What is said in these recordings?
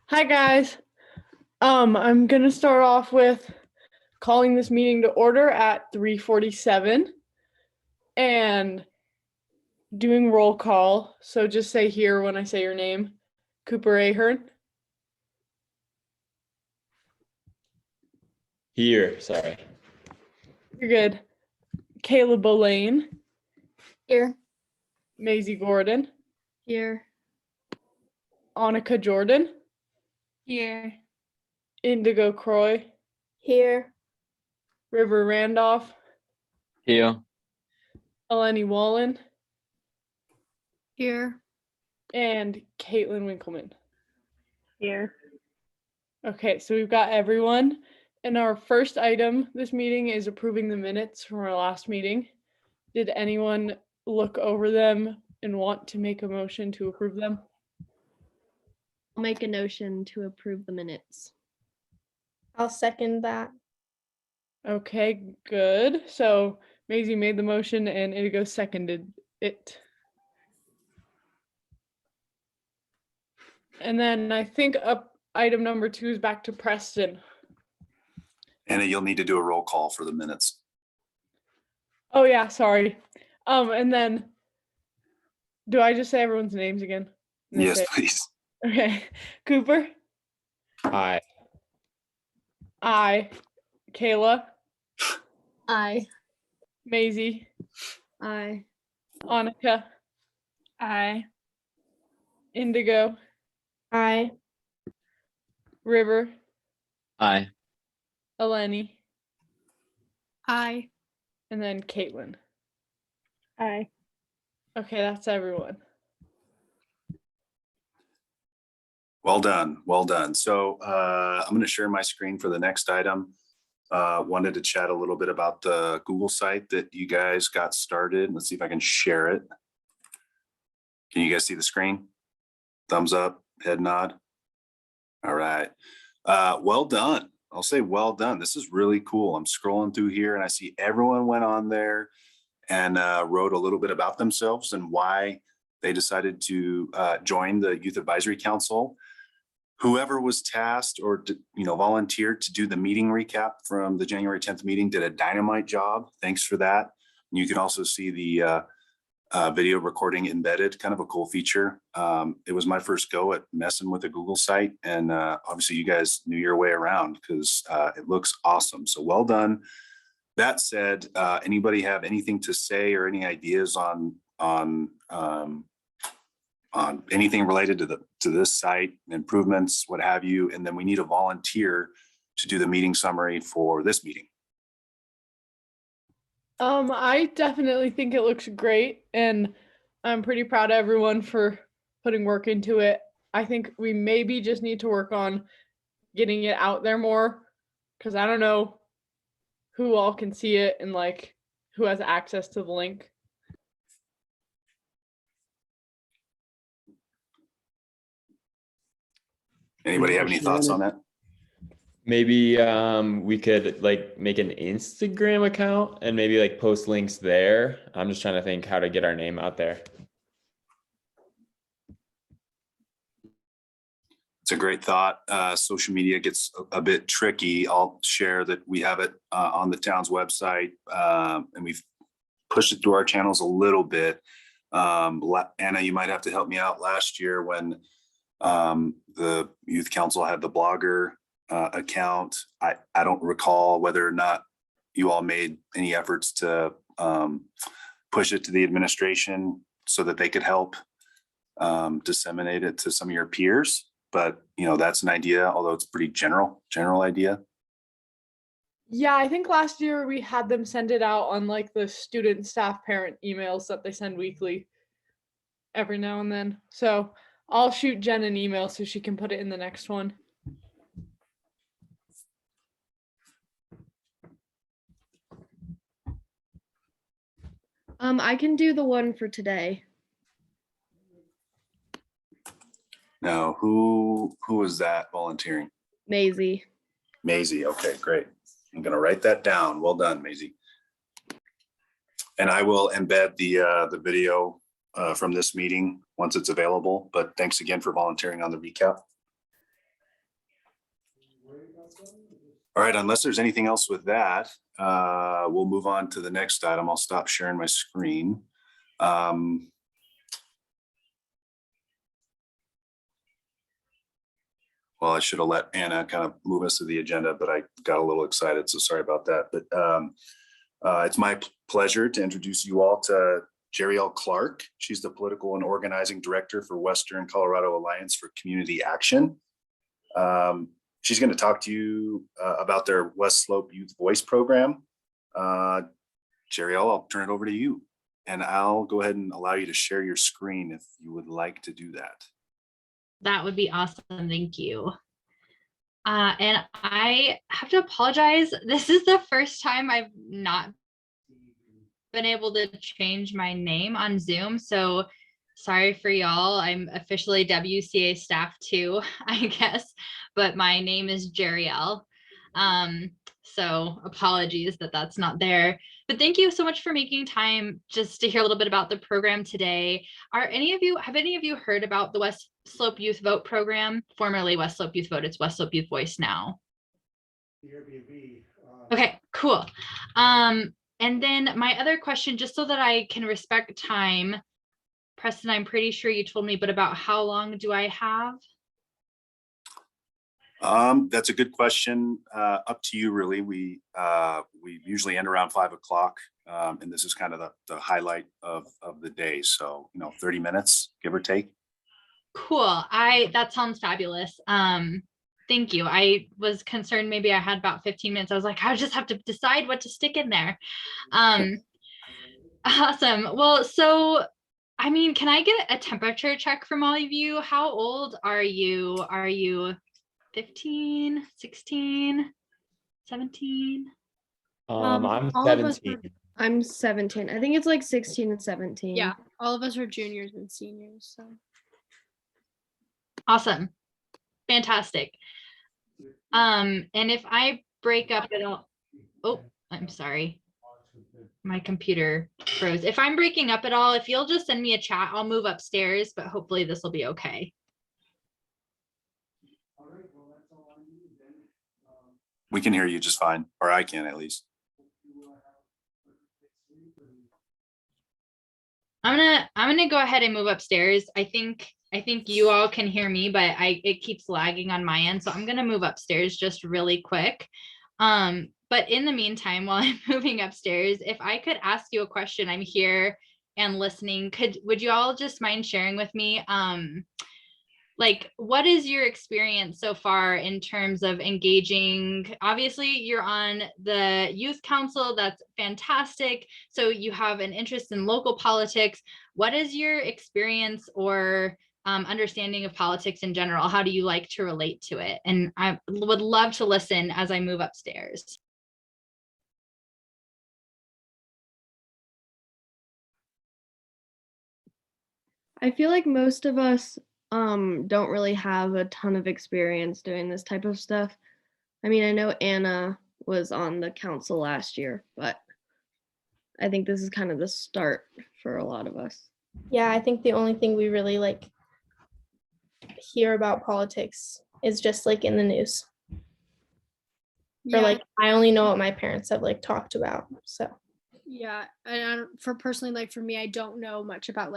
Hi guys. I'm gonna start off with calling this meeting to order at 3:47 and doing roll call. So just say here when I say your name. Cooper Ahern. Here, sorry. You're good. Caleb Bolane. Here. Maisie Gordon. Here. Annika Jordan. Here. Indigo Croy. Here. River Randolph. Here. Eleni Wallen. Here. And Caitlin Winkleman. Here. Okay, so we've got everyone. And our first item this meeting is approving the minutes from our last meeting. Did anyone look over them and want to make a motion to approve them? I'll make a motion to approve the minutes. I'll second that. Okay, good. So Maisie made the motion and Indigo seconded it. And then I think item number 2 is back to Preston. Anna, you'll need to do a roll call for the minutes. Oh yeah, sorry. And then do I just say everyone's names again? Yes, please. Okay. Cooper. Aye. Aye. Kayla. Aye. Maisie. Aye. Annika. Aye. Indigo. Aye. River. Aye. Eleni. Aye. And then Caitlin. Aye. Okay, that's everyone. Well done. Well done. So I'm going to share my screen for the next item. Wanted to chat a little bit about the Google site that you guys got started. Let's see if I can share it. Can you guys see the screen? Thumbs up, head nod. All right. Well done. I'll say well done. This is really cool. I'm scrolling through here and I see everyone went on there and wrote a little bit about themselves and why they decided to join the Youth Advisory Council. Whoever was tasked or volunteered to do the meeting recap from the January 10th meeting did a dynamite job. Thanks for that. And you can also see the video recording embedded, kind of a cool feature. It was my first go at messing with the Google site, and obviously you guys knew your way around because it looks awesome. So well done. That said, anybody have anything to say or any ideas on anything related to this site, improvements, what have you? And then we need a volunteer to do the meeting summary for this meeting. I definitely think it looks great, and I'm pretty proud of everyone for putting work into it. I think we maybe just need to work on getting it out there more, because I don't know who all can see it and like who has access to the link. Anybody have any thoughts on that? Maybe we could like make an Instagram account and maybe like post links there. I'm just trying to think how to get our name out there. It's a great thought. Social media gets a bit tricky. I'll share that we have it on the town's website, and we've pushed it through our channels a little bit. Anna, you might have to help me out. Last year when the youth council had the blogger account, I don't recall whether or not you all made any efforts to push it to the administration so that they could help disseminate it to some of your peers. But that's an idea, although it's pretty general idea. Yeah, I think last year we had them send it out on like the student, staff, parent emails that they send weekly every now and then. So I'll shoot Jen an email so she can put it in the next one. I can do the one for today. Now, who is that volunteering? Maisie. Maisie. Okay, great. I'm going to write that down. Well done, Maisie. And I will embed the video from this meeting once it's available. But thanks again for volunteering on the recap. All right, unless there's anything else with that, we'll move on to the next item. I'll stop sharing my screen. Well, I should have let Anna kind of move us to the agenda, but I got a little excited, so sorry about that. But it's my pleasure to introduce you all to Jeriel Clark. She's the Political and Organizing Director for Western Colorado Alliance for Community Action. She's going to talk to you about their West Slope Youth Voice Program. Jeriel, I'll turn it over to you, and I'll go ahead and allow you to share your screen if you would like to do that. That would be awesome. Thank you. And I have to apologize. This is the first time I've not been able to change my name on Zoom. So sorry for y'all. I'm officially WCA staff too, I guess, but my name is Jeriel. So apologies that that's not there, but thank you so much for making time just to hear a little bit about the program today. Have any of you heard about the West Slope Youth Vote program, formerly West Slope Youth Vote? It's West Slope Youth Voice now. Okay, cool. And then my other question, just so that I can respect time, Preston, I'm pretty sure you told me, but about how long do I have? That's a good question. Up to you, really. We usually end around 5 o'clock, and this is kind of the highlight of the day. So, 30 minutes, give or take. Cool. That sounds fabulous. Thank you. I was concerned maybe I had about 15 minutes. I was like, I just have to decide what to stick in there. Awesome. Well, so I mean, can I get a temperature check from all of you? How old are you? Are you 15, 16, 17? I'm all of us 17. I'm 17. I think it's like 16 and 17. Yeah, all of us are juniors and seniors. So Awesome. Fantastic. And if I break up at all, oh, I'm sorry. My computer froze. If I'm breaking up at all, if you'll just send me a chat, I'll move upstairs, but hopefully this will be okay. We can hear you just fine, or I can at least. I'm gonna go ahead and move upstairs. I think you all can hear me, but it keeps lagging on my end. So I'm gonna move upstairs just really quick. But in the meantime, while I'm moving upstairs, if I could ask you a question, I'm here and listening. Would you all just mind sharing with me? Like, what is your experience so far in terms of engaging? Obviously, you're on the youth council. That's fantastic. So you have an interest in local politics. What is your experience or understanding of politics in general? How do you like to relate to it? And I would love to listen as I move upstairs. I feel like most of us don't really have a ton of experience doing this type of stuff. I mean, I know Anna was on the council last year, but I think this is kind of the start for a lot of us. Yeah, I think the only thing we really hear about politics is just in the news. yeah, Or I only know what my parents have talked about. So yeah. And for personally, for me, I don't know much about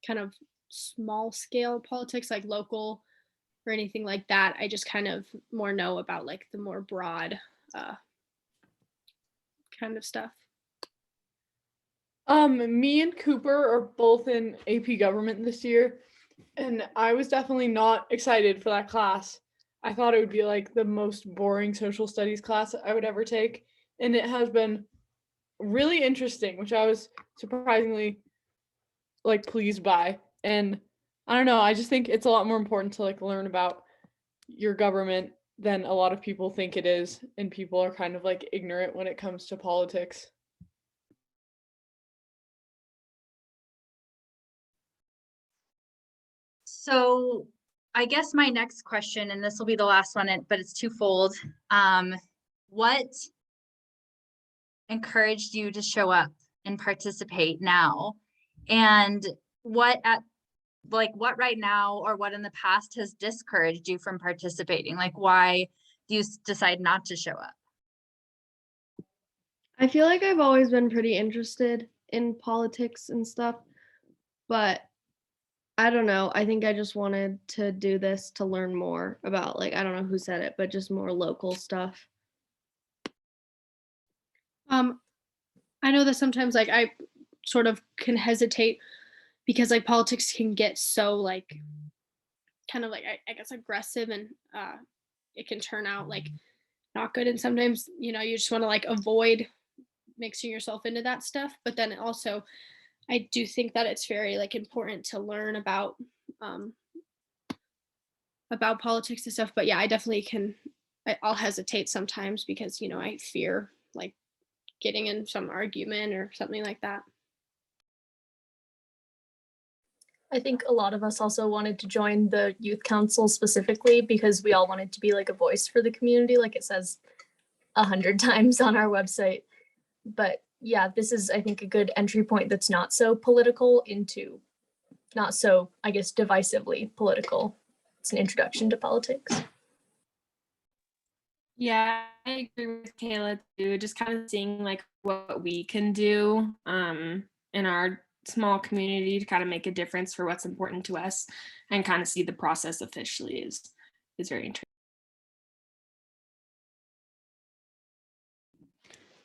kind of small scale politics, local or anything like that. I just kind of more know about the more broad kind of stuff. Me and Cooper are both in AP government this year, and I was definitely not excited for that class. I thought it would be the most boring social studies class I would ever take, and it has been really interesting, which I was surprisingly pleased by. And I don't know, I just think it's a lot more important to learn about your government than a lot of people think it is, and people are kind of ignorant when it comes to politics. So I guess my next question, and this will be the last one, but it's twofold. What encouraged you to show up and participate now? And what right now or what in the past has discouraged you from participating? Why do you decide not to show up? I feel like I've always been pretty interested in politics and stuff, but I don't know. I think I just wanted to do this to learn more about, like, I don't know who said it, but just more local stuff. I know that sometimes like I sort of can hesitate because like politics can get so like kind of like I guess aggressive, and it can turn out like not good, and sometimes you know you just want to like avoid mixing yourself into that stuff, but then also I do think that it's very like important to learn um about politics and stuff. But yeah, I definitely can I'll hesitate sometimes because you know I fear like getting in some argument or something like that. I think a lot of us also wanted to join the youth council specifically because we all wanted to be like a voice for the community, like it says 100 times on our website. But yeah, this is, I think, a good entry point that's not so political into not so, I guess, divisively political. It's an introduction to politics. Yeah, I agree with Kayla too. Just kind of seeing like what we can do in our small community to kind of make a difference for what's important to us, and kind of see the process officially is very interesting.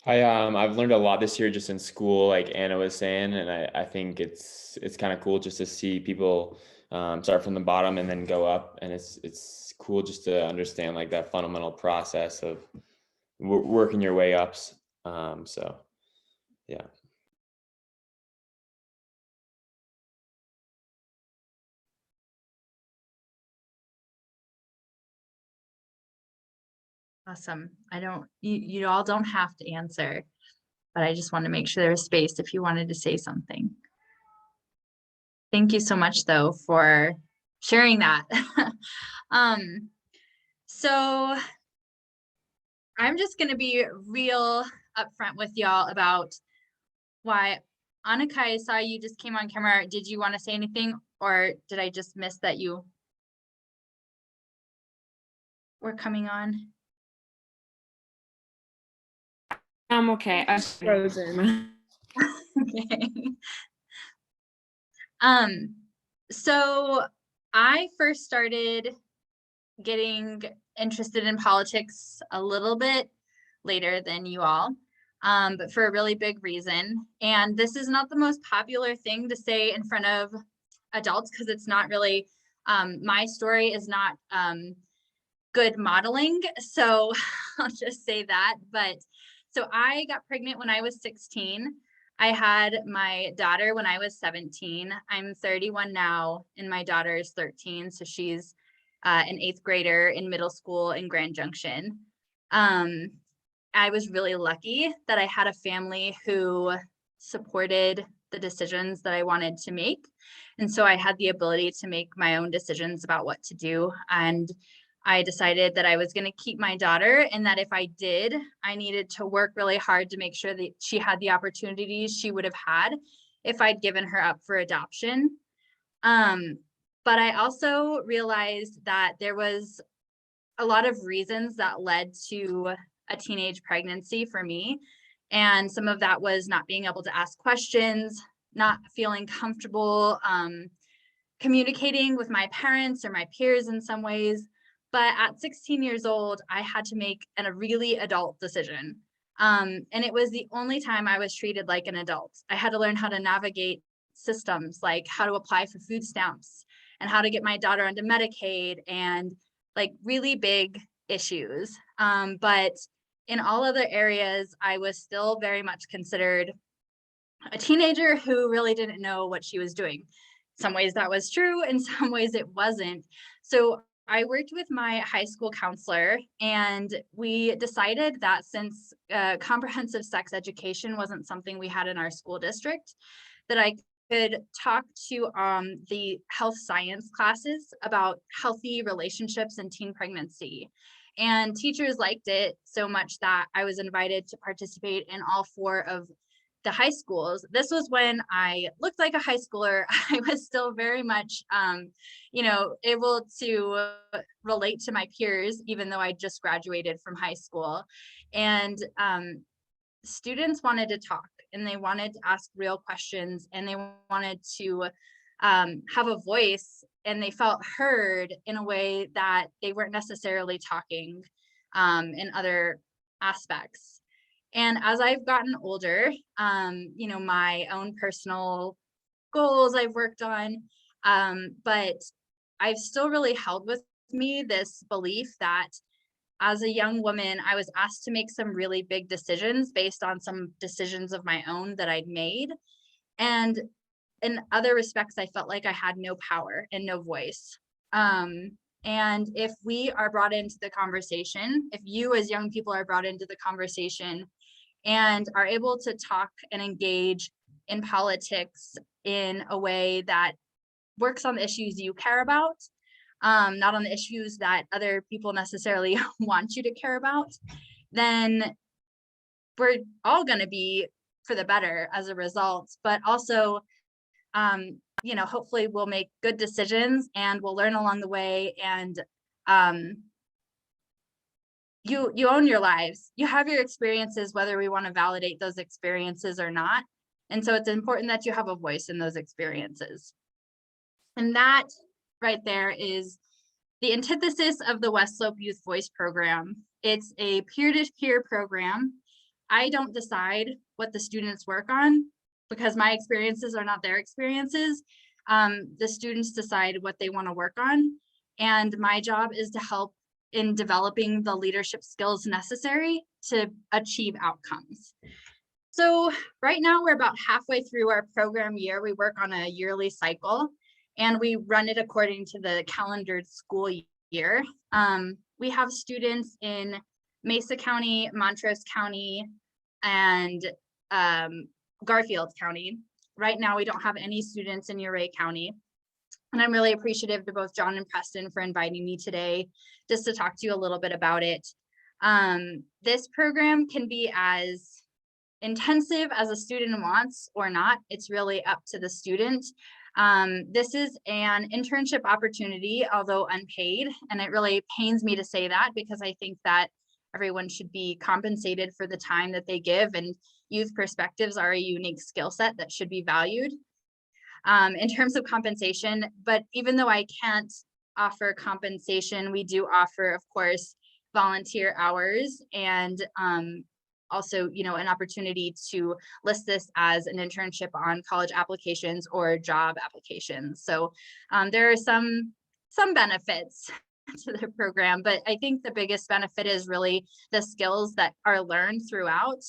I've learned a lot this year just in school, like Anna was saying, and I think it's kind of cool just to see people start from the bottom and then go up, and it's cool just to understand like that fundamental process of working your way up. So yeah. Awesome. You all don't have to answer, but I just want to make sure there's space if you wanted to say something. Thank you so much though for sharing that. So I'm just going to be real upfront with y'all about why. Annika, I saw you just came on camera. Did you want to say anything, or did I just miss that you were coming on? I'm okay. I'm frozen. Okay. So I first started getting interested in politics a little bit later than you all, but for a really big reason. And this is not the most popular thing to say in front of adults because it's not really, my story is not good modeling. So I'll just say that. But so I got pregnant when I was 16. I had my daughter when I was 17. I'm 31 now, and my daughter is 13. So she's an 8th grader in middle school in Grand Junction. I was really lucky that I had a family who supported the decisions that I wanted to make. And so I had the ability to make my own decisions about what to do. And I decided that I was going to keep my daughter, and that if I did, I needed to work really hard to make sure that she had the opportunities she would have had if I'd given her up for adoption. But I also realized that there was a lot of reasons that led to a teenage pregnancy for me. And some of that was not being able to ask questions, not feeling comfortable communicating with my parents or my peers in some ways. But at 16 years old, I had to make a really adult decision. And it was the only time I was treated like an adult. I had to learn how to navigate systems, like how to apply for food stamps and how to get my daughter onto Medicaid, and like really big issues. But in all other areas, I was still very much considered a teenager who really didn't know what she was doing. In some ways that was true, in some ways it wasn't. So I worked with my high school counselor, and we decided that since comprehensive sex education wasn't something we had in our school district, that I could talk to the health science classes about healthy relationships and teen pregnancy. And teachers liked it so much that I was invited to participate in all 4 of the high schools, this was when I looked like a high schooler. I was still very much, able to relate to my peers, even though I just graduated from high school. And students wanted to talk, and they wanted to ask real questions, and they wanted to have a voice, and they felt heard in a way that they weren't necessarily talking in other aspects. And as I've gotten older, my own personal goals I've worked on, but I've still really held with me this belief that as a young woman, I was asked to make some really big decisions based on some decisions of my own that I'd made. And in other respects, I felt like I had no power and no voice. And if we are brought into the conversation, if you as young people are brought into the conversation and are able to talk and engage in politics in a way that works on the issues you care about, not on the issues that other people necessarily want you to care about, then we're all going to be for the better as a result. But also, hopefully we'll make good decisions and we'll learn along the way. And you own your lives. You have your experiences, whether we want to validate those experiences or not. And so it's important that you have a voice in those experiences. And that right there is the antithesis of the West Slope Youth Voice Program. It's a peer-to-peer program. I don't decide what the students work on because my experiences are not their experiences. The students decide what they want to work on. And my job is to help in developing the leadership skills necessary to achieve outcomes. So right now we're about halfway through our program year. We work on a yearly cycle and we run it according to the calendared school year. We have students in Mesa County, Montrose County, and Garfield County. Right now we don't have any students in Ouray County. And I'm really appreciative to both John and Preston for inviting me today just to talk to you a little bit about it. This program can be as intensive as a student wants or not. It's really up to the student. This is an internship opportunity, although unpaid, and it really pains me to say that because I think that everyone should be compensated for the time that they give, and youth perspectives are a unique skill set that should be valued. In terms of compensation, but even though I can't offer compensation, we do offer, of course, volunteer hours and also, an opportunity to list this as an internship on college applications or job applications. So there are some benefits to the program, but I think the biggest benefit is really the skills that are learned throughout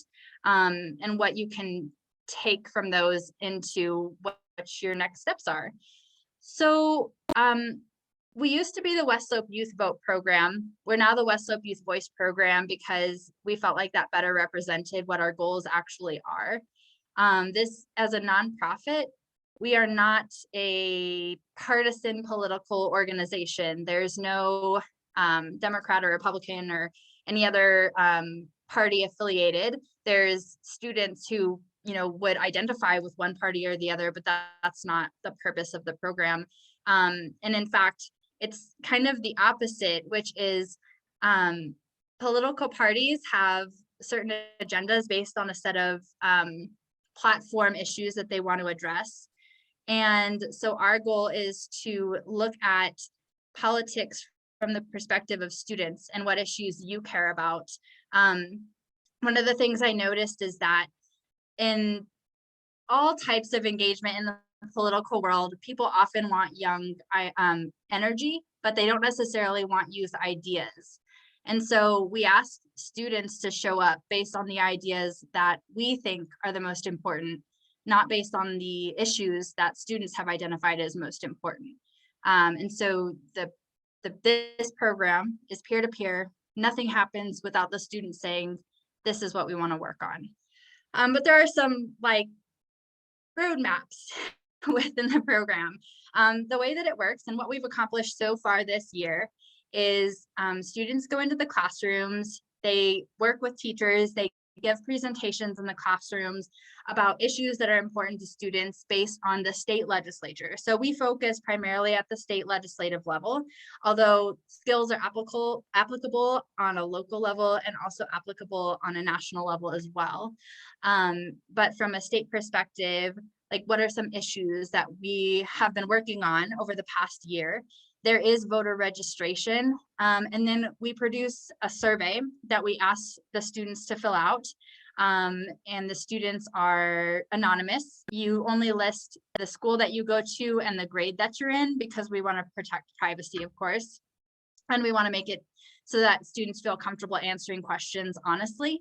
and what you can take from those into what your next steps are. So we used to be the West Slope Youth Vote program. We're now the West Slope Youth Voice program because we felt like that better represented what our goals actually are. This, as a nonprofit, we are not a partisan political organization. There's no Democrat or Republican or any other party affiliated. There's students who would identify with one party or the other, but that's not the purpose of the program. And in fact, it's kind of the opposite, which is political parties have certain agendas based on a set of platform issues that they want to address. And so our goal is to look at politics from the perspective of students and what issues you care about. One of the things I noticed is that in all types of engagement in the political world, people often want young energy, but they don't necessarily want youth ideas. And so we ask students to show up based on the ideas that we think are the most important, not based on the issues that students have identified as most important. And so this program is peer-to-peer. Nothing happens without the students saying, this is what we want to work on. But there are some roadmaps within the program. The way that it works and what we've accomplished so far this year is students go into the classrooms, they work with teachers, they give presentations in the classrooms about issues that are important to students based on the state legislature. So we focus primarily at the state legislative level, although skills are applicable on a local level and also applicable on a national level as well. But from a state perspective, like what are some issues that we have been working on over the past year? There is voter registration, and then we produce a survey that we ask the students to fill out, and the students are anonymous. You only list the school that you go to and the grade that you're in, because we want to protect privacy, of course, and we want to make it so that students feel comfortable answering questions honestly.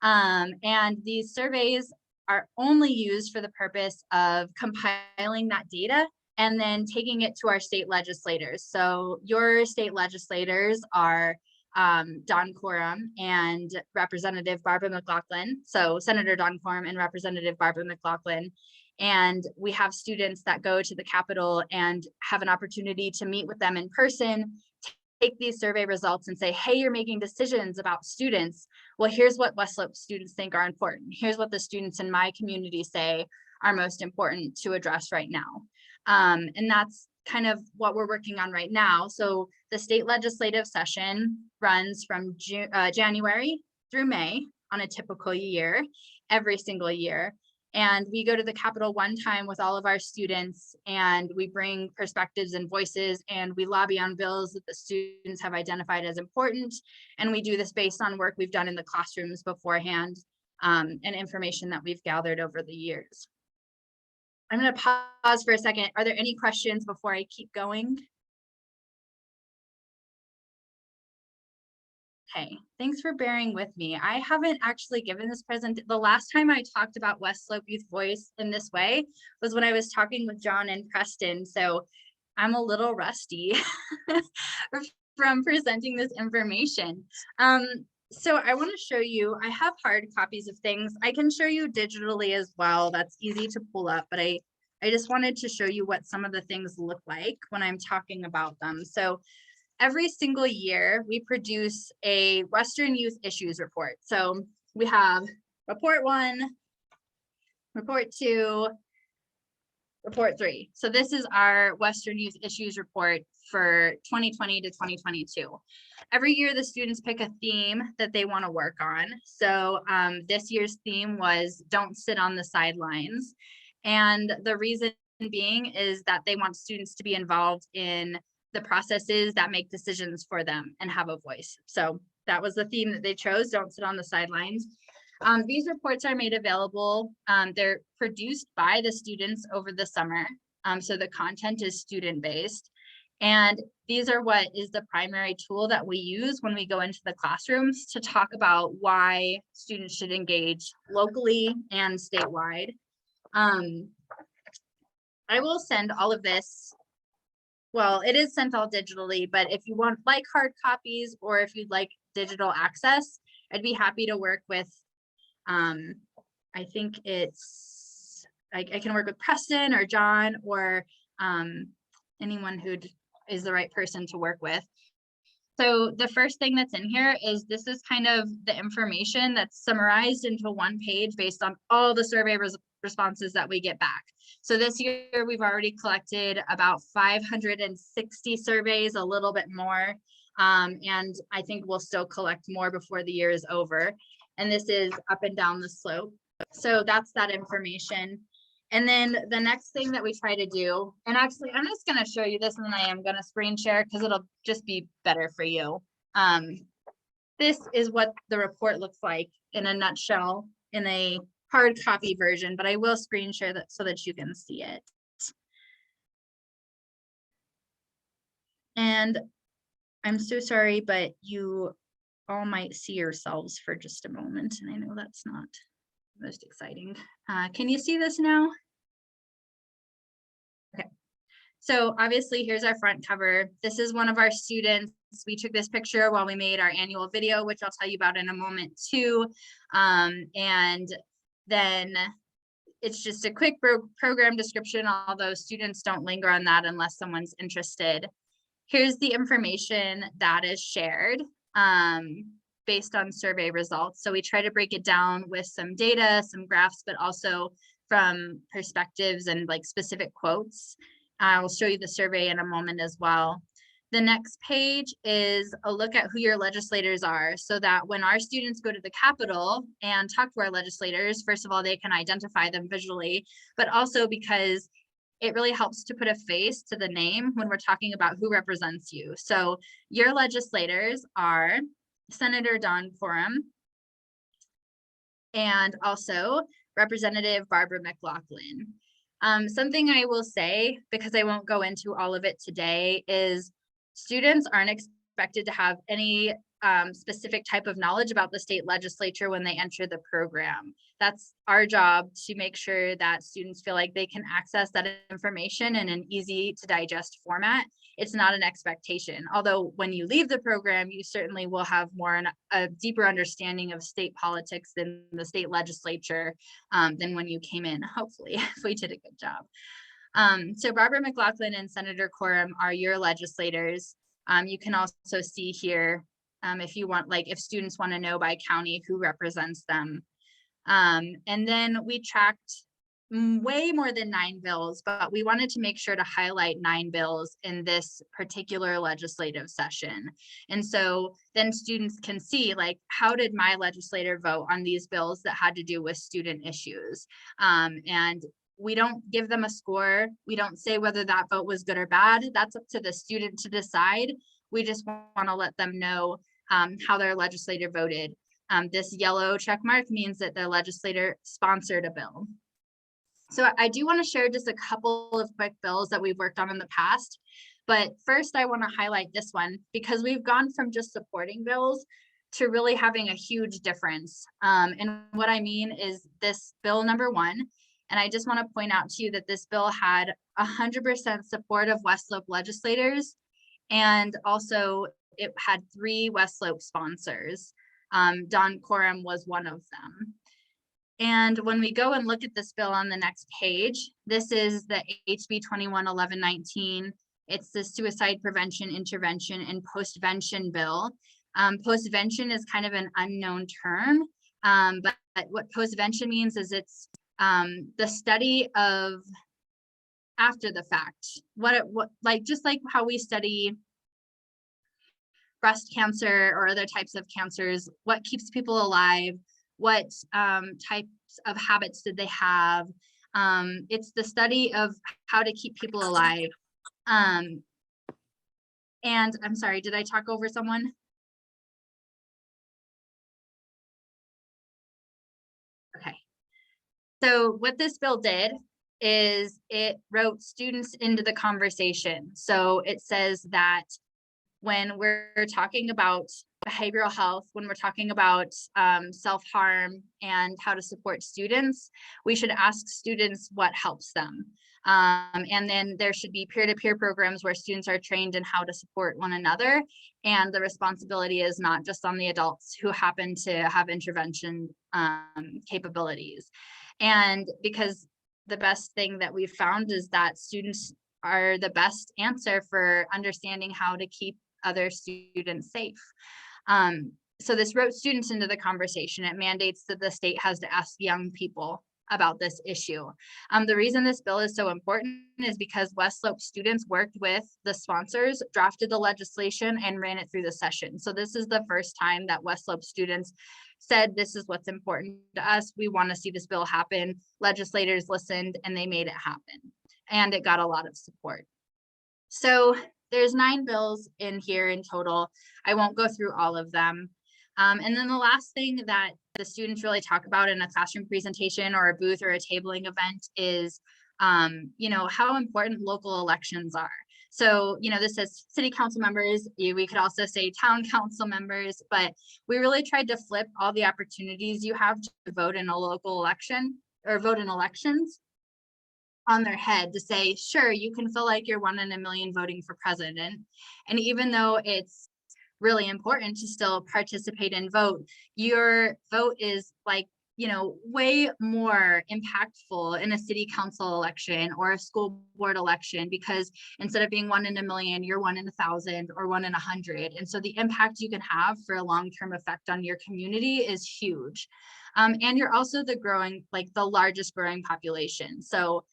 And these surveys are only used for the purpose of compiling that data and then taking it to our state legislators. So your state legislators are Don Quorum and Representative Barbara McLaughlin. So Senator Don Quorum and Representative Barbara McLaughlin. And we have students that go to the Capitol and have an opportunity to meet with them in person, take these survey results and say, hey, you're making decisions about students. Well, here's what West Slope students think are important. Here's what the students in my community say are most important to address right now. And that's kind of what we're working on right now. So the state legislative session runs from January through May on a typical year, every single year. And we go to the Capitol one time with all of our students, and we bring perspectives and voices, and we lobby on bills that the students have identified as important. And we do this based on work we've done in the classrooms beforehand, and information that we've gathered over the years. I'm going to pause for a second. Are there any questions before I keep going? Okay, thanks for bearing with me. I haven't actually given this the last time I talked about West Slope Youth Voice in this way was when I was talking with John and Preston. So I'm a little rusty from presenting this information. So I want to show you, I have hard copies of things. I can show you digitally as well. That's easy to pull up, but I just wanted to show you what some of the things look like when I'm talking about them. So every single year we produce a Western Youth Issues Report. So we have Report 1, Report 2, Report 3. So this is our Western Youth Issues Report for 2020 to 2022. Every year the students pick a theme that they want to work on. So this year's theme was Don't Sit on the Sidelines. And the reason being is that they want students to be involved in the processes that make decisions for them and have a voice. So that was the theme that they chose, Don't Sit on the Sidelines. These reports are made available. They're produced by the students over the summer. So the content is student-based. And these are what is the primary tool that we use when we go into the classrooms to talk about why students should engage locally and statewide. I will send all of this. Well, it is sent all digitally, but if you want like hard copies or if you'd like digital access, I'd be happy to work with, I think it's, I can work with Preston or John or anyone who is the right person to work with. So the first thing that's in here is this is kind of the information that's summarized into one page based on all the survey responses that we get back. So this year we've already collected about 560 surveys, a little bit more. And I think we'll still collect more before the year is over. And this is up and down the slope. So that's that information. And then the next thing that we try to do, and actually I'm just going to show you this and then I am going to screen share because it'll just be better for you. This is what the report looks like in a nutshell in a hard copy version, but I will screen share that so that you can see it. And I'm so sorry, but you all might see yourselves for just a moment. And I know that's not most exciting. Can you see this now? Okay. So obviously here's our front cover. This is one of our students. We took this picture while we made our annual video, which I'll tell you about in a moment too. And then it's just a quick program description, although students don't linger on that unless someone's interested. Here's the information that is shared. based on survey results. So we try to break it down with some data, some graphs, but also from perspectives and like specific quotes. I will show you the survey in a moment as well. The next page is a look at who your legislators are, so that when our students go to the Capitol and talk to our legislators, first of all, they can identify them visually, but also because it really helps to put a face to the name when we're talking about who represents you. So your legislators are Senator Don Quorum and also Representative Barbara McLaughlin. Something I will say, because I won't go into all of it today, is students aren't expected to have any specific type of knowledge about the state legislature when they enter the program. That's our job, to make sure that students feel like they can access that information in an easy to digest format. It's not an expectation, although when you leave the program, you certainly will have a deeper understanding of state politics than the state legislature than when you came in, hopefully, if we did a good job. So Barbara McLaughlin and Senator Quorum are your legislators. You can also see here, if you want, like if students want to know by county who represents them. And then we tracked way more than 9 bills, but we wanted to make sure to highlight 9 bills in this particular legislative session. And so then students can see, like, how did my legislator vote on these bills that had to do with student issues? And we don't give them a score. We don't say whether that vote was good or bad. That's up to the student to decide. We just want to let them know how their legislator voted. This yellow check mark means that their legislator sponsored a bill. So I do want to share just a couple of quick bills that we've worked on in the past. But first, I want to highlight this one because we've gone from just supporting bills to really having a huge difference. And what I mean is this bill number 1. And I just want to point out to you that this bill had 100% support of West Slope legislators. And also it had 3 West Slope sponsors. Don Quorum was one of them. And when we go and look at this bill on the next page, this is the HB 21-1119. It's the Suicide Prevention, Intervention, and Postvention bill. Postvention is kind of an unknown term, but what postvention means is it's the study of after the fact. Just like how we study breast cancer or other types of cancers, what keeps people alive, what types of habits did they have. It's the study of how to keep people alive. And I'm sorry, did I talk over someone? Okay. So what this bill did is it wrote students into the conversation. So it says that when we're talking about behavioral health, when we're talking about self-harm and how to support students, we should ask students what helps them. And then there should be peer-to-peer programs where students are trained in how to support one another. And the responsibility is not just on the adults who happen to have intervention capabilities. And because the best thing that we've found is that students are the best answer for understanding how to keep other students safe. So this wrote students into the conversation. It mandates that the state has to ask young people about this issue. The reason this bill is so important is because West Slope students worked with the sponsors, drafted the legislation, and ran it through the session. So this is the first time that West Slope students said, this is what's important to us. We want to see this bill happen. Legislators listened and they made it happen. And it got a lot of support. So there's 9 bills in here in total. I won't go through all of them. And then the last thing that the students really talk about in a classroom presentation or a booth or a tabling event is, how important local elections are. So, this says city council members, we could also say town council members, but we really tried to flip all the opportunities you have to vote in a local election or vote in elections on their head to say, sure, you can feel like you're 1 in a million voting for president. And even though it's really important to still participate and vote, your vote is like way more impactful in a city council election or a school board election, because instead of being 1 in a million, you're 1 in 1,000 or 1 in 100. And so the impact you can have for a long-term effect on your community is huge. And you're also the largest growing population. So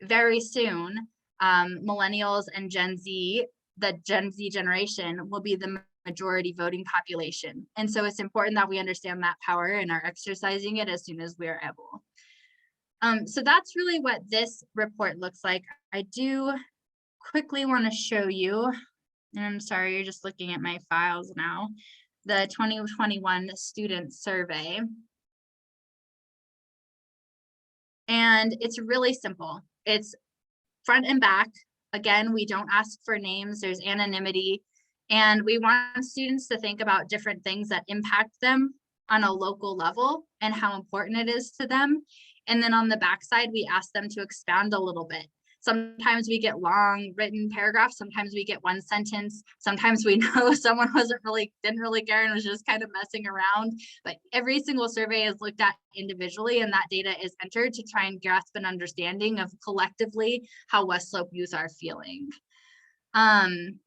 very soon, millennials and the Gen Z generation will be the majority voting population. And so it's important that we understand that power and are exercising it as soon as we are able. So that's really what this report looks like. I do quickly want to show you, and I'm sorry, you're just looking at my files now, the 2021 student survey. And it's really simple. It's front and back. Again, we don't ask for names, there's anonymity. And we want students to think about different things that impact them on a local level and how important it is to them. And then on the backside, we ask them to expand a little bit. Sometimes we get long written paragraphs, sometimes we get one sentence, sometimes we know someone didn't really care and was just kind of messing around. But every single survey is looked at individually, and that data is entered to try and grasp an understanding of collectively how West Slope youth are feeling. I'm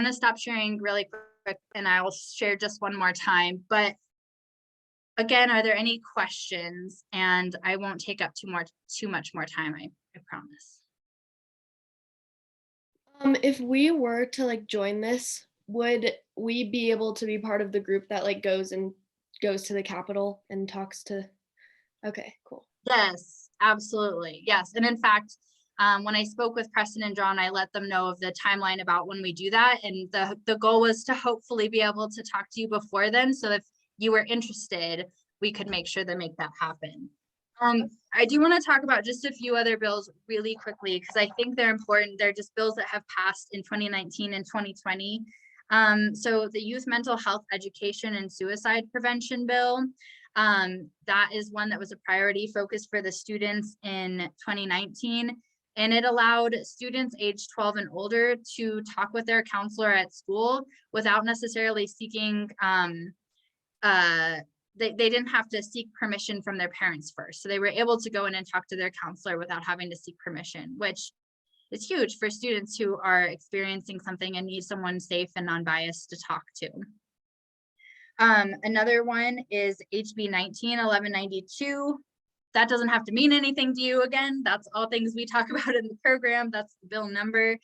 going to stop sharing really quick and I will share just one more time. But again, are there any questions? And I won't take up too much more time, I promise. If we were to join this, would we be able to be part of the group that goes to the Capitol and talks to? Okay, cool. Yes, absolutely. Yes. And in fact, when I spoke with Preston and John, I let them know of the timeline about when we do that. And the goal was to hopefully be able to talk to you before then. So if you were interested, we could make sure to make that happen. I do want to talk about just a few other bills really quickly, because I think they're important. They're just bills that have passed in 2019 and 2020. So the Youth Mental Health Education and Suicide Prevention Bill, that is one that was a priority focus for the students in 2019. And it allowed students age 12 and older to talk with their counselor at school without necessarily seeking, they didn't have to seek permission from their parents first. So they were able to go in and talk to their counselor without having to seek permission, which is huge for students who are experiencing something and need someone safe and non-biased to talk to. Another one is HB 19-1192. That doesn't have to mean anything to you. Again, that's all things we talk about in the program. That's the bill number.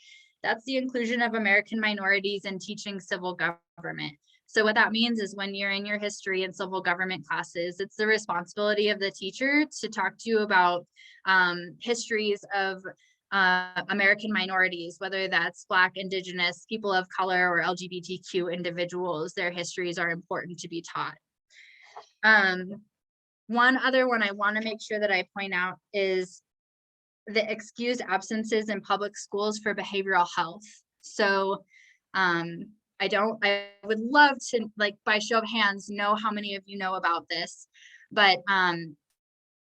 That's the inclusion of American minorities in teaching civil government. So what that means is when you're in your history and civil government classes, it's the responsibility of the teacher to talk to you about histories of American minorities, whether that's Black, Indigenous, people of color, or LGBTQ individuals. Their histories are important to be taught. One other one I want to make sure that I point out is the excused absences in public schools for behavioral health. So I would love to, by show of hands, know how many of you know about this, but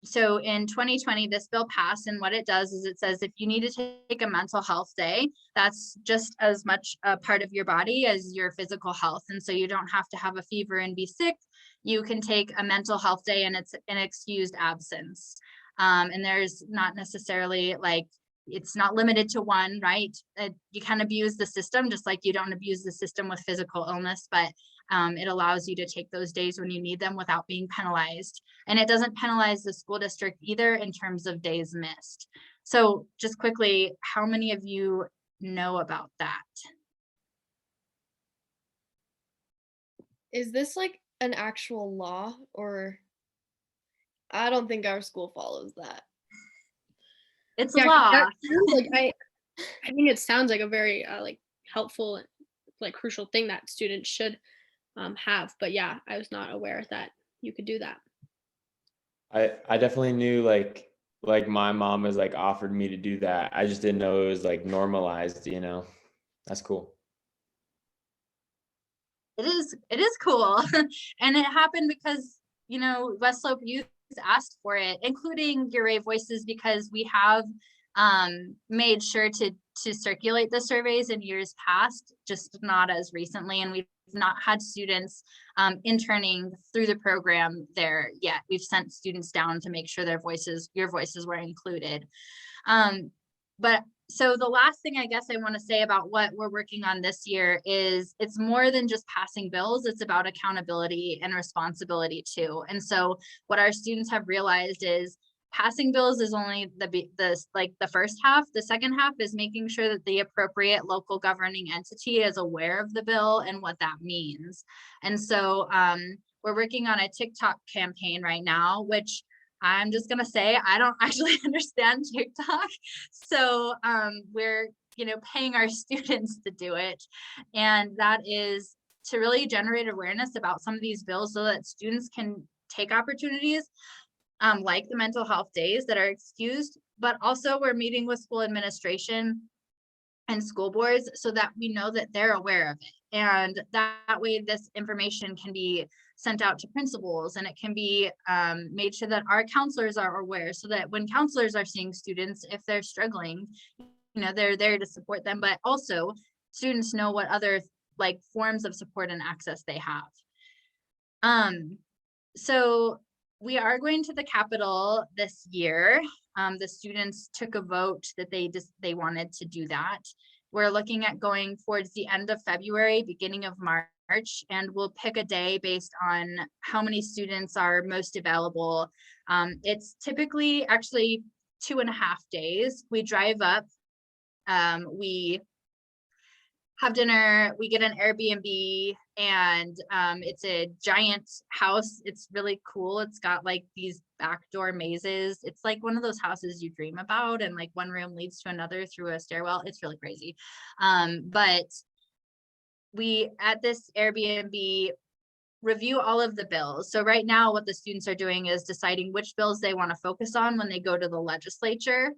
so in 2020, this bill passed, and what it does is it says if you need to take a mental health day, that's just as much a part of your body as your physical health. And so you don't have to have a fever and be sick. You can take a mental health day and it's an excused absence. And there's not necessarily it's not limited to one, right? You can abuse the system just like you don't abuse the system with physical illness, but it allows you to take those days when you need them without being penalized. And it doesn't penalize the school district either in terms of days missed. So just quickly, how many of you know about that? Is this an actual law, or I don't think our school follows that. It's a law. I think it sounds like a very helpful, crucial thing that students should have. But yeah, I was not aware that you could do that. I definitely knew like my mom has offered me to do that. I just didn't know it was normalized, That's cool. It is cool. And it happened because, West Slope Youth asked for it, including your Ray Voices, because we have made sure to circulate the surveys in years past, just not as recently. And we've not had students interning through the program there yet. We've sent students down to make sure your voices were included. But so the last thing I guess I want to say about what we're working on this year is it's more than just passing bills. It's about accountability and responsibility too. And so what our students have realized is passing bills is only the first half. The second half is making sure that the appropriate local governing entity is aware of the bill and what that means. And so we're working on a TikTok campaign right now, which I'm just gonna say, I don't actually understand TikTok. So we're paying our students to do it. And that is to really generate awareness about some of these bills so that students can take opportunities like the mental health days that are excused, but also we're meeting with school administration and school boards so that we know that they're aware of it. And that way this information can be sent out to principals, and it can be made sure that our counselors are aware, so that when counselors are seeing students, if they're struggling, they're there to support them, but also students know what other forms of support and access they have. So we are going to the Capitol this year. The students took a vote that they wanted to do that. We're looking at going towards the end of February, beginning of March, and we'll pick a day based on how many students are most available. It's typically actually 2.5 days. We drive up, we have dinner, we get an Airbnb, and it's a giant house. It's really cool. It's got these backdoor mazes. It's like one of those houses you dream about, and one room leads to another through a stairwell. It's really crazy. But we at this Airbnb review all of the bills. So right now what the students are doing is deciding which bills they want to focus on when they go to the legislature.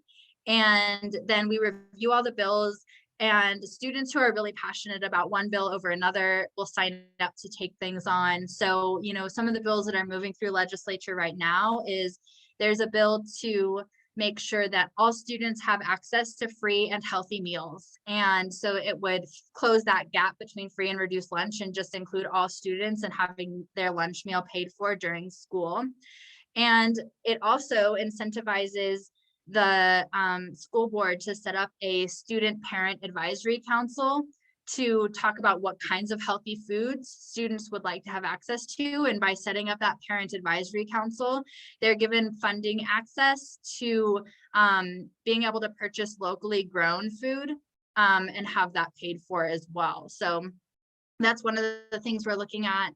And then we review all the bills, and students who are really passionate about one bill over another will sign up to take things on. So, some of the bills that are moving through legislature right now is there's a bill to make sure that all students have access to free and healthy meals. And so it would close that gap between free and reduced lunch and just include all students and having their lunch meal paid for during school. And it also incentivizes the school board to set up a student parent advisory council to talk about what kinds of healthy foods students would like to have access to. And by setting up that parent advisory council, they're given funding access to being able to purchase locally grown food and have that paid for as well. So that's one of the things we're looking at.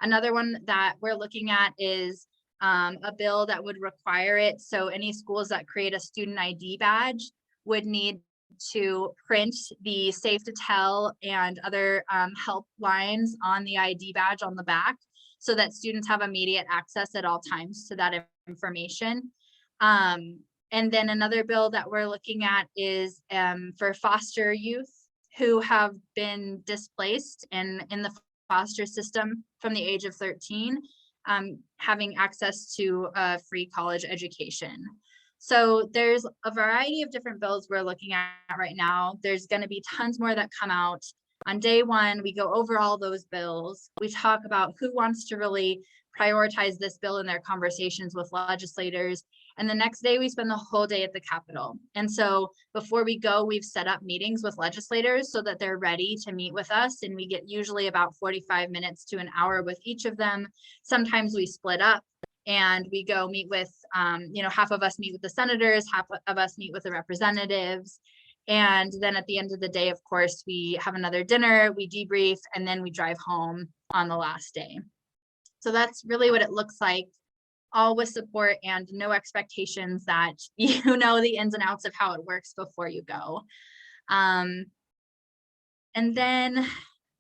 Another one that we're looking at is a bill that would require it. So any schools that create a student ID badge would need to print the Safe to Tell and other help lines on the ID badge on the back, so that students have immediate access at all times to that information. And then another bill that we're looking at is for foster youth who have been displaced in the foster system from the age of 13, having access to a free college education. So there's a variety of different bills we're looking at right now. There's going to be tons more that come out. On day one, we go over all those bills. We talk about who wants to really prioritize this bill in their conversations with legislators. And the next day we spend the whole day at the Capitol. And so before we go, we've set up meetings with legislators so that they're ready to meet with us. And we get usually about 45 minutes to an hour with each of them. Sometimes we split up and we go meet with, half of us meet with the senators, half of us meet with the representatives. And then at the end of the day, of course, we have another dinner, we debrief, and then we drive home on the last day. So that's really what it looks like, all with support and no expectations that you know the ins and outs of how it works before you go. And then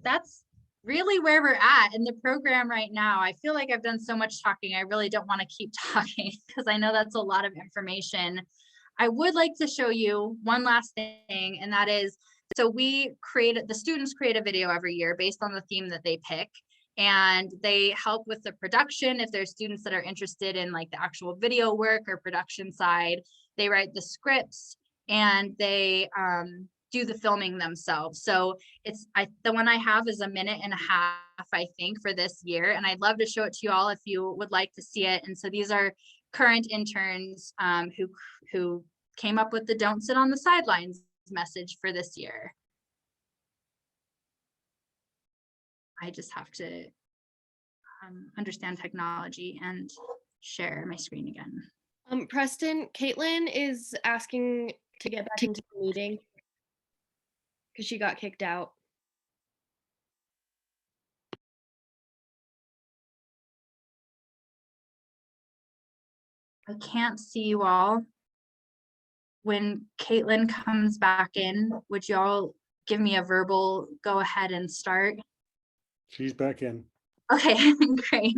that's really where we're at in the program right now. I feel like I've done so much talking. I really don't want to keep talking because I know that's a lot of information. I would like to show you one last thing, and that is, so the students create a video every year based on the theme that they pick. And they help with the production. If there's students that are interested in the actual video work or production side, they write the scripts and they do the filming themselves. So the one I have is 1.5 minutes, I think, for this year. And I'd love to show it to you all if you would like to see it. And so these are current interns who came up with the "Don't Sit on the Sidelines" message for this year. I just have to understand technology and share my screen again. Preston, Caitlin is asking to get back into the meeting because she got kicked out. I can't see you all. When Caitlin comes back in, would you all give me a verbal go ahead and start? She's back in. Okay, great.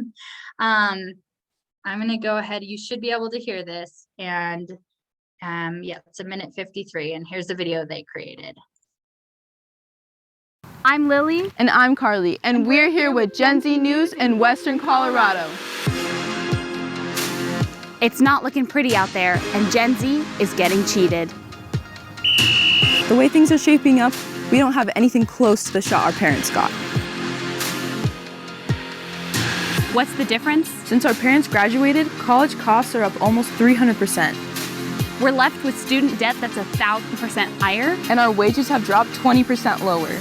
I'm going to go ahead. You should be able to hear this. And yeah, it's 1:53, and here's the video they created. I'm Lily. And I'm Carly. And we're here with Gen Z News in Western Colorado. It's not looking pretty out there, and Gen Z is getting cheated. The way things are shaping up, we don't have anything close to the shot our parents got. What's the difference? Since our parents graduated, college costs are up almost 300%. We're left with student debt that's 1,000% higher. And our wages have dropped 20% lower.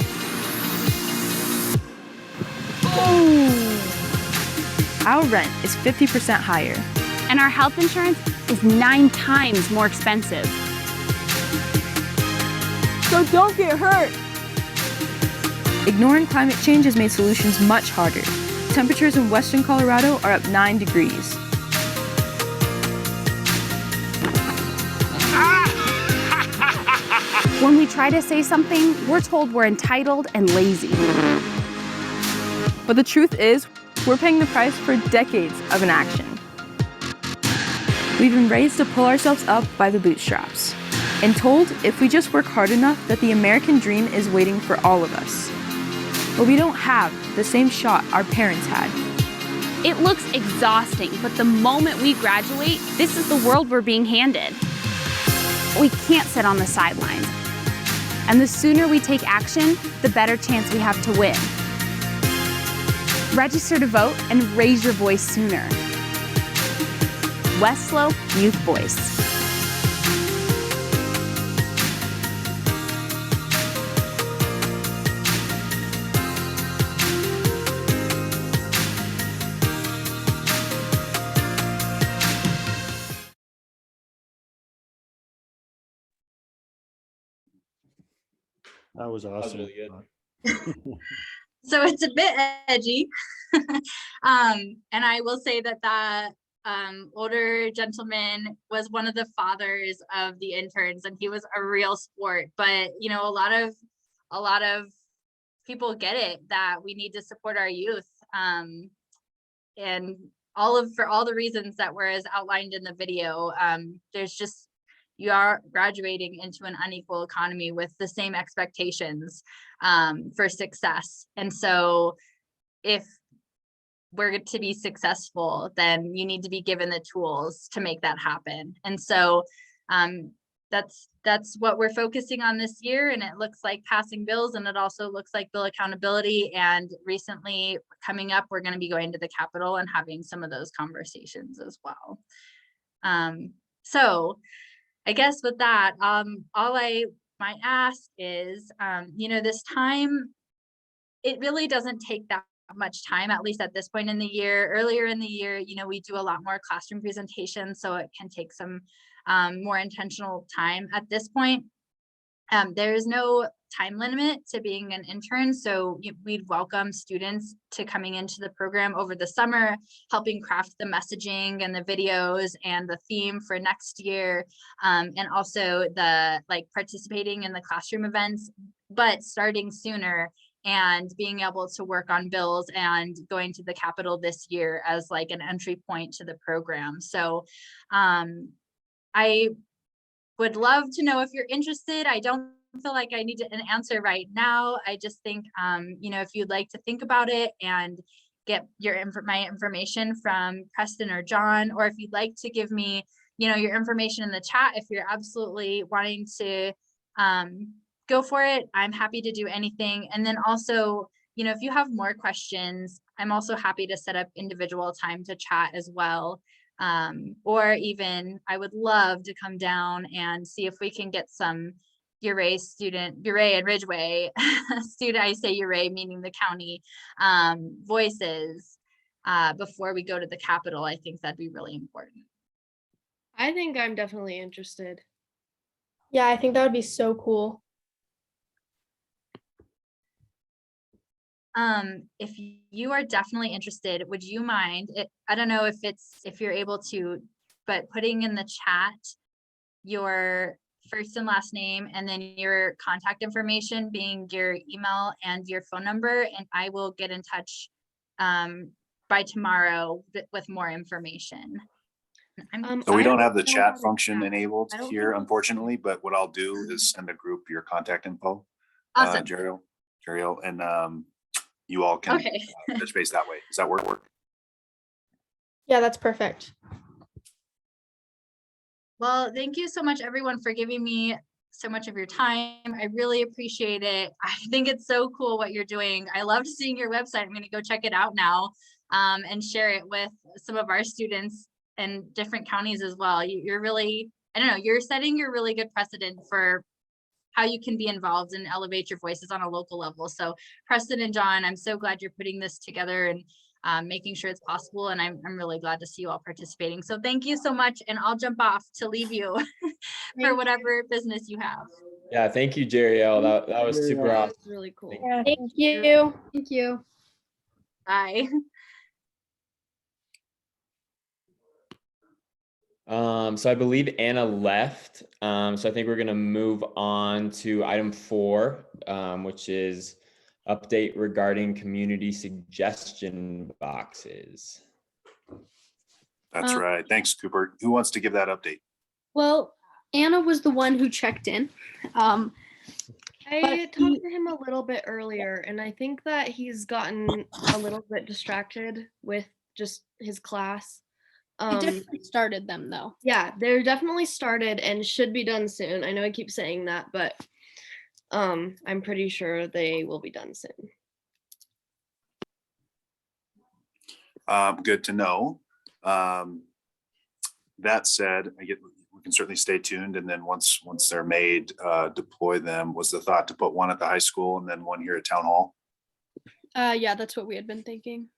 Our rent is 50% higher. And our health insurance is 9 times more expensive. So don't get hurt! Ignoring climate change has made solutions much harder. Temperatures in Western Colorado are up 9 degrees. When we try to say something, we're told we're entitled and lazy. But the truth is, we're paying the price for decades of inaction. We've been raised to pull ourselves up by the bootstraps and told if we just work hard enough that the American dream is waiting for all of us. But we don't have the same shot our parents had. It looks exhausting, but the moment we graduate, this is the world we're being handed. We can't sit on the sidelines. And the sooner we take action, the better chance we have to win. Register to vote and raise your voice sooner. West Slope Youth Voice. That was awesome. That was really good. So it's a bit edgy. And I will say that older gentleman was one of the fathers of the interns, and he was a real sport. But you know, a lot of people get it that we need to support our youth, and for all the reasons that were as outlined in the video. There's just, you are graduating into an unequal economy with the same expectations for success. And so if we're to be successful, then you need to be given the tools to make that happen. And so that's what we're focusing on this year. And it looks like passing bills, and it also looks like bill accountability. And recently coming up, we're going to be going to the Capitol and having some of those conversations as well. So I guess with that, all I might ask is, this time, it really doesn't take that much time, at least at this point in the year. Earlier in the year, we do a lot more classroom presentations, so it can take some more intentional time. At this point, there is no time limit to being an intern, so we'd welcome students to coming into the program over the summer, helping craft the messaging and the videos and the theme for next year, and also the participating in the classroom events, but starting sooner and being able to work on bills and going to the Capitol this year as an entry point to the program. So I would love to know if you're interested. I don't feel like I need an answer right now. I just think, if you'd like to think about it and get my information from Preston or John, or if you'd like to give me, your information in the chat, if you're absolutely wanting to go for it. I'm happy to do anything. And then also, you know, if you have more questions, I'm also happy to set up individual time to chat as well. Or even I would love to come down and see if we can get some Ouray and Ridgway student, I say Ouray meaning the county, voices before we go to the Capitol. I think that'd be really important. I think I'm definitely interested. Yeah, I think that would be so cool. If you are definitely interested, would you mind it? I don't know if you're able to, but putting in the chat your first and last name and then your contact information being your email and your phone number, and I will get in touch by tomorrow with more information. So we don't have the I don't chat have a function chat. enabled I don't here, think- unfortunately, but what I'll do is send a group your contact info. Awesome. Jeriel, and you all can Okay. touch base that way. Does that work? Yeah, that's perfect. Well, thank you so much, everyone, for giving me so much of your time. I really appreciate it. I think it's so cool what you're doing. I loved seeing your website. I'm going to go check it out now and share it with some of our students in different counties as well. You're really, I don't know, you're setting your really good precedent for how you can be involved and elevate your voices on a local level. So Preston and John, I'm so glad you're putting this together and making sure it's possible. And I'm really glad to see you all participating. So thank you so much. And I'll jump off to leave you for whatever business you have. Yeah, thank you, Jeriel. That was super awesome. That's really cool. Yeah, thank you. Thank you. Bye. So I believe Anna left. So I think we're gonna move on to item 4, which is update regarding community suggestion boxes. That's right. Thanks, Cooper. Who wants to give that update? Well, Anna was the one who checked in. I But talked to him a little bit earlier, and I think that he's gotten a little bit distracted with just his class. He definitely started them though. Yeah, they're definitely started and should be done soon. I know I keep saying that, but I'm pretty sure they will be done soon. Good to know. That said, we can certainly stay tuned, and then once they're made, deploy them. Was the thought to put one at the high school and then one here at Town Hall? Yeah, that's what we had been thinking.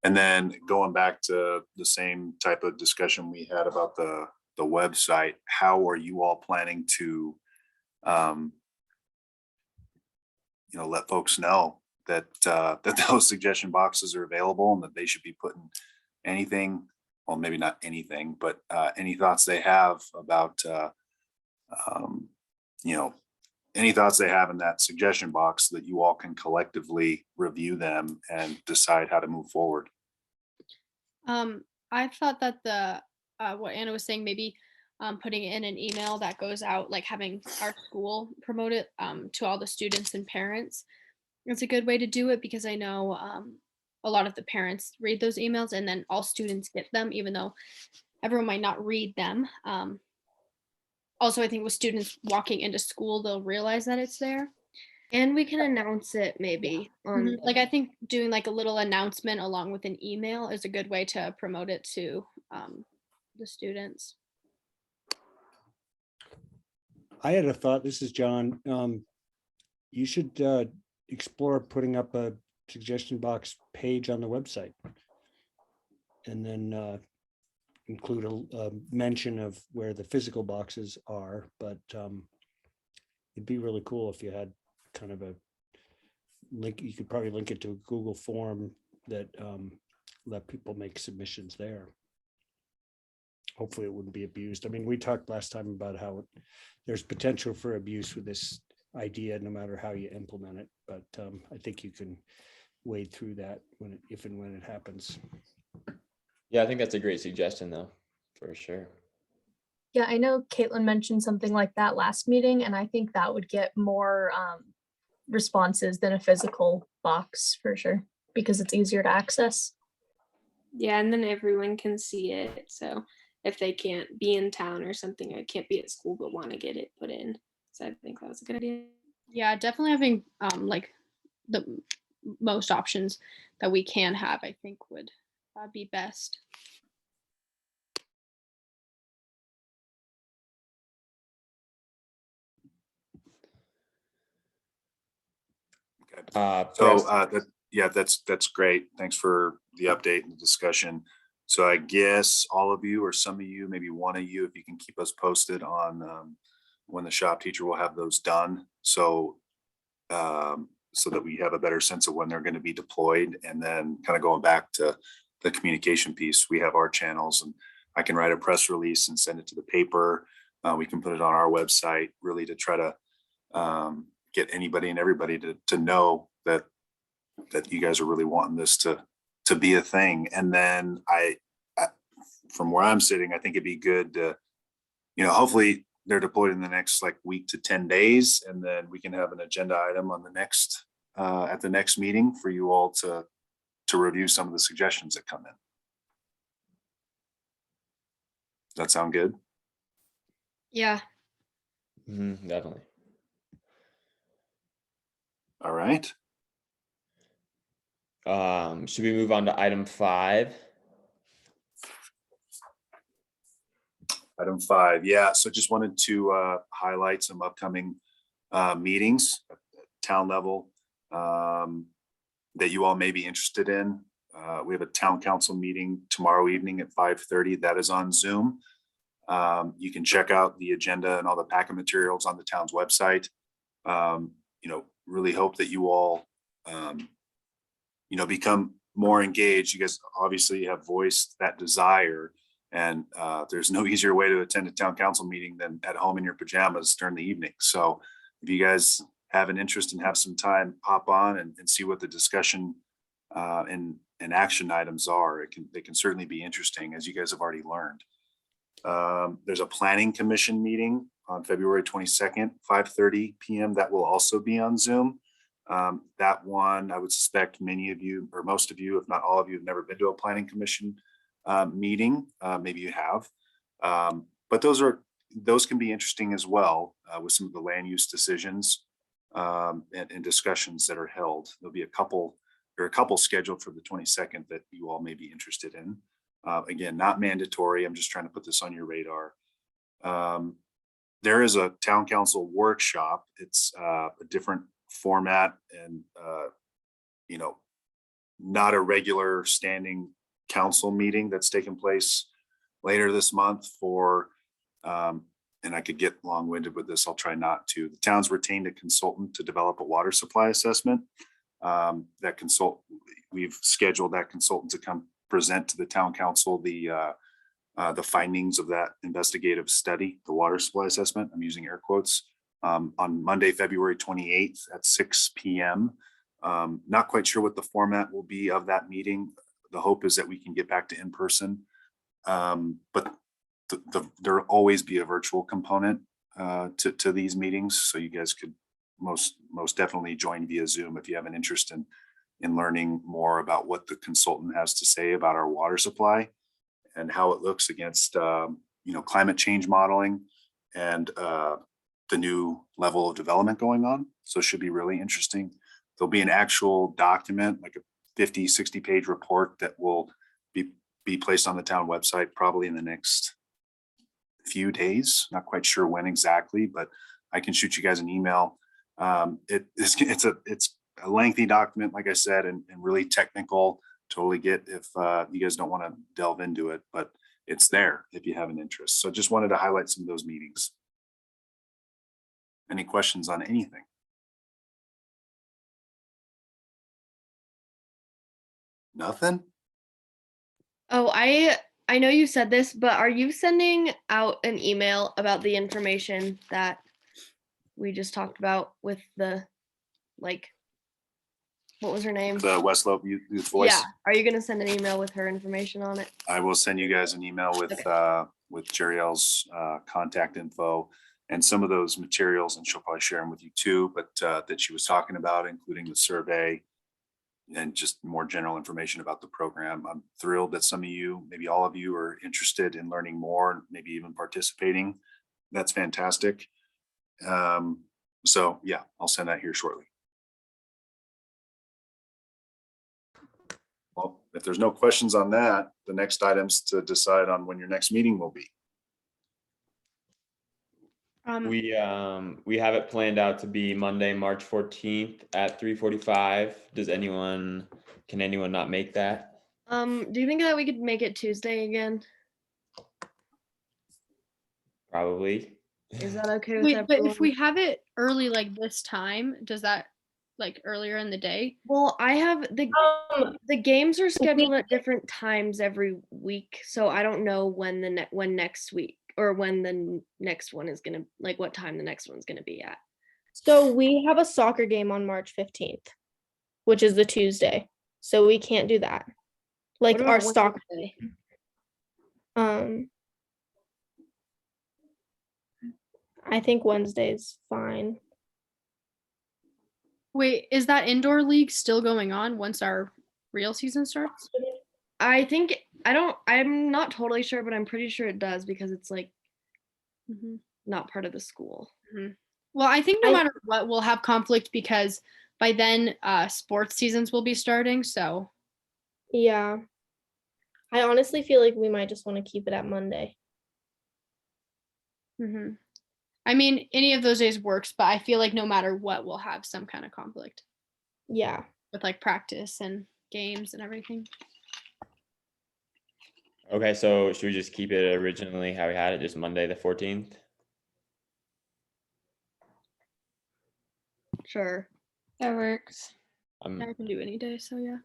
And then going back to the same type of discussion we had about the website, how are you all planning to, let folks know that those suggestion boxes are available and that they should be putting anything, well, maybe not anything, but any thoughts they have about, any thoughts they have in that suggestion box, that you all can collectively review them and decide how to move forward. I thought that the what Anna was saying, maybe putting it in an email that goes out, like having our school promote it to all the students and parents. It's a good way to do it because I know a lot of the parents read those emails and then all students get them, even though everyone might not read them. Also, I think with students walking into school, they'll realize that it's there. And we can announce it maybe on Like, I think doing like a little announcement along with an email is a good way to promote it to the students. I had a thought. This is John. You should explore putting up a suggestion box page on the website, and then include a mention of where the physical boxes are. But it'd be really cool if you had kind of a link. You could probably link it to a Google form that let people make submissions there. Hopefully it wouldn't be abused. I mean, we talked last time about how there's potential for abuse with this idea, no matter how you implement it. But I think you can wade through that if and when it happens. Yeah, I think that's a great suggestion though, for sure. Yeah, I know Caitlin mentioned something like that last meeting, and I think that would get more responses than a physical box for sure, because it's easier to access. Yeah, and then everyone can see it. So if they can't be in town or something, or can't be at school but want to get it put in. So I think that was a good idea. Yeah, definitely having like the most options that we can have, I think would be best. Yeah, that's great. Thanks for the update and the discussion. So I guess all of you or some of you, maybe one of you, if you can keep us posted on when the shop teacher will have those done. So that we have a better sense of when they're going to be deployed. And then kind of going back to the communication piece, we have our channels, and I can write a press release and send it to the paper. We can put it on our website, really to try to get anybody and everybody to know that you guys are really wanting this to be a thing. And then I from where I'm sitting, I think it'd be good to, hopefully they're deployed in the next like week to 10 days, and then we can have an agenda item on the next at the next meeting for you all to review some of the suggestions that come in. Does that sound good? Yeah. Definitely. All right. Should we move on to item 5? Item 5, yeah. So just wanted to highlight some upcoming meetings at town level that you all may be interested in. We have a town council meeting tomorrow evening at 5:30. That is on Zoom. You can check out the agenda and all the packet materials on the town's website. Really hope that you all, become more engaged. You guys obviously have voiced that desire, and there's no easier way to attend a town council meeting than at home in your pajamas during the evening. So if you guys have an interest and have some time, hop on and see what the discussion and action items are. They can certainly be interesting, as you guys have already learned. There's a planning commission meeting on February 22nd, 5:30 p.m. That will also be on Zoom. That one, I would suspect many of you, or most of you, if not all of you, have never been to a planning commission meeting. Maybe you have, but those can be interesting as well, with some of the land use decisions and discussions that are held. There'll be a couple scheduled for the 22nd that you all may be interested in. Again, not mandatory. I'm just trying to put this on your radar. There is a town council workshop. It's a different format and, not a regular standing council meeting that's taking place later this month for, and I could get long-winded with this, I'll try not to. The town's retained a consultant to develop a water supply assessment. We've scheduled that consultant to come present to the town council the findings of that investigative study, the water supply assessment. I'm using air quotes, on Monday, February 28th at 6 p.m. Not quite sure what the format will be of that meeting. The hope is that we can get back to in person, but there'll always be a virtual component to these meetings. So you guys could most definitely join via Zoom if you have an interest in learning more about what the consultant has to say about our water supply and how it looks against climate change modeling and the new level of development going on. So it should be really interesting. There'll be an actual document, like a 50, 60 page report that will be placed on the town website probably in the next few days. Not quite sure when exactly, but I can shoot you guys an email. It's a lengthy document, like I said, and really technical. Totally get if you guys don't want to delve into it, but it's there if you have an interest. So just wanted to highlight some of those meetings. Any questions on anything? Nothing? Oh, I know you said this, but are you sending out an email about the information that we just talked about with the, like, what was her name? The West Slope Youth Voice. Yeah. Are you gonna send an email with her information on it? I will send you guys an email with Jeriel's contact info and some of those materials, and she'll probably share them with you too, but that she was talking about, including the survey and just more general information about the program. I'm thrilled that some of you, maybe all of you, are interested in learning more, maybe even participating. That's fantastic. So yeah, I'll send that here shortly. Well, if there's no questions on that, the next item's to decide on when your next meeting will be. We have it planned out to be Monday, March 14th at 3:45. Can anyone not make that? Do you think that we could make it Tuesday again? Probably. Is that okay with Wait, but everyone? if we have it early like this time, does that like earlier in the day? Well, I have the games are scheduled at different times every week, so I don't know when when next week or when the next one is gonna, like what time the next one's gonna be at. So we have a soccer game on March 15th, which is the Tuesday. So we can't do that. Like What our about soccer. Wednesday? I think Wednesday's fine. Wait, is that indoor league still going on once our real season starts? I think I'm not totally sure, but I'm pretty sure it does because it's like not part of the school. Well, I think no matter what, we'll have conflict because by then sports seasons will be starting. So Yeah. I honestly feel like we might just want to keep it at Monday. I mean, any of those days works, but I feel like no matter what, we'll have some kind of conflict. Yeah. With like practice and games and everything. Okay, so should we just keep it originally how we had it, just Monday the 14th? Sure. That works. I can do any day, so yeah.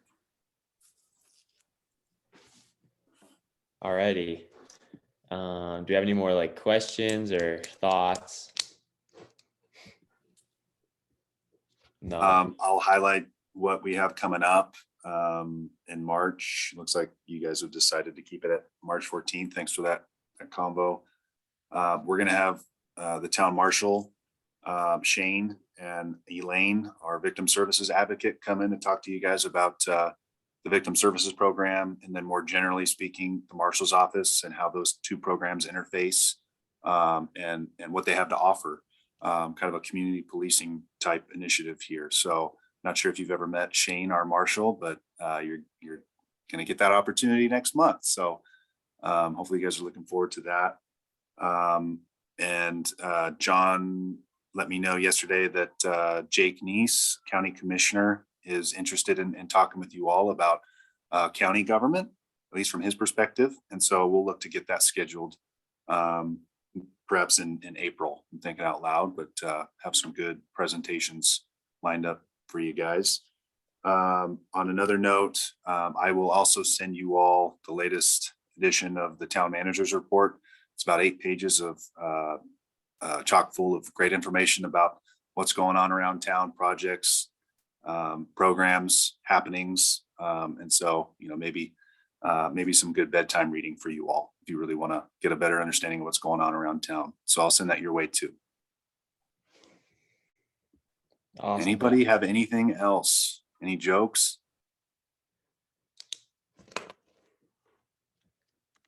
Alrighty. Do you have any more like questions or thoughts? No. I'll highlight what we have coming up in March. Looks like you guys have decided to keep it at March 14th. Thanks for that combo. We're gonna have the town marshal, Shane and Elaine, our victim services advocate, come in and talk to you guys about the victim services program, and then more generally speaking, the marshal's office and how those two programs interface, and what they have to offer. Kind of a community policing type initiative here. So not sure if you've ever met Shane, our marshal, but you're going to get that opportunity next month. So hopefully you guys are looking forward to that. And John let me know yesterday that Jake Neese, county commissioner, is interested in talking with you all about county government, at least from his perspective. And so we'll look to get that scheduled perhaps in April. I'm thinking out loud, but have some good presentations lined up for you guys. On another note, I will also send you all the latest edition of the town manager's report. It's about 8 pages of chock full of great information about what's going on around town, projects, programs, happenings. And so, maybe some good bedtime reading for you all if you really want to get a better understanding of what's going on around town. So I'll send that your way too. Awesome. Anybody have anything else? Any jokes?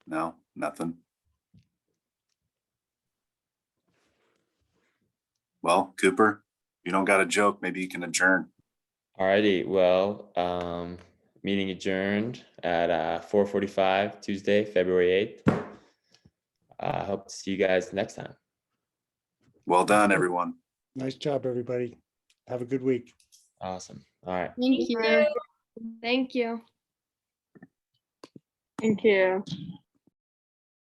No, nothing. Well, Cooper, if you don't got a joke, maybe you can adjourn. Alrighty, well, meeting adjourned at 4:45 Tuesday, February 8th. I hope to see you guys next time. Well done, everyone. Nice job, everybody. Have a good week. Awesome. All right. Thank you. Thank you. Thank you.